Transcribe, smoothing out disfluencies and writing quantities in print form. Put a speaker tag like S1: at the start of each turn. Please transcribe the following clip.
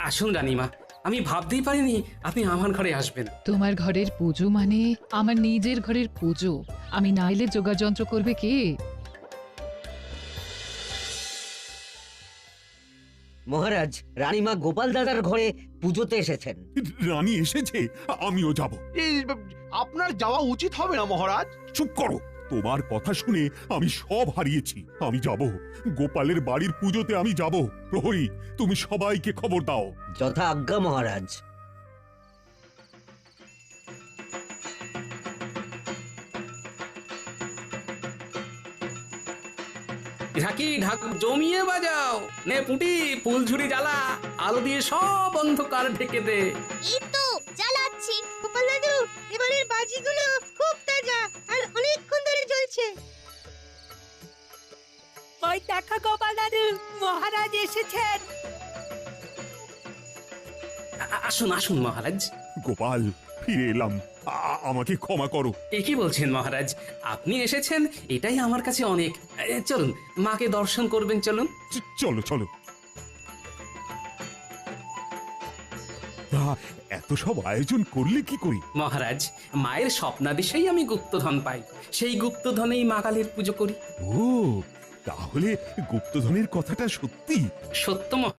S1: আসুন রানীমা, আমি ভাবতেই পারিনি আপনি আমার ঘরে আসবেন।
S2: তোমার ঘরের পুজো মানে আমার নিজের ঘরের পুজো। আমি না এলে যোগাযন্ত্র করবে কে?
S3: মহারাজ, রানীমা গোপাল দাদার ঘরে পুজোতে এসেছেন।
S4: রানী এসেছে, আমিও যাব।
S5: এই আপনার যাওয়া উচিত হবে না মহারাজ।
S4: চুপ করো, তোমার কথা শুনে আমি সব হারিয়েছি। আমি যাব, গোপালের বাড়ির পুজোতে আমি যাব। প্রহরী, তুমি সবাইকে খবর দাও।
S3: যথা আজ্ঞা মহারাজ।
S1: ঢাকি ঢাক জমিয়ে বাজাও, নে পুটি ফুলঝুরি জ্বালা, আলো দিয়ে সব অন্ধকার ঢেকে দে।
S6: এই তো জ্বালাচ্ছি। গোপাল দাদু, এবারের বাজিগুলো খুব তাজা আর অনেকক্ষণ ধরে জ্বলছে।
S7: ওই দেখো গোপাল দাদু, মহারাজ এসেছেন।
S1: আসুন আসুন মহারাজ।
S4: গোপাল, ফিরে এলাম, আমাকে ক্ষমা করো।
S1: এ কি বলছেন মহারাজ, আপনি এসেছেন এটাই আমার কাছে অনেক। চলুন, মাকে দর্শন করবেন, চলুন।
S4: চলো চলো। তা এত সব আয়োজন করলে কি করি?
S1: মহারাজ, মায়ের স্বপ্নাদেশেই আমি গুপ্তধন পাই, সেই গুপ্তধনেই মা কালীর পুজো করি।
S4: ও, তাহলে গুপ্তধনের কথাটা সত্যি?
S1: সত্য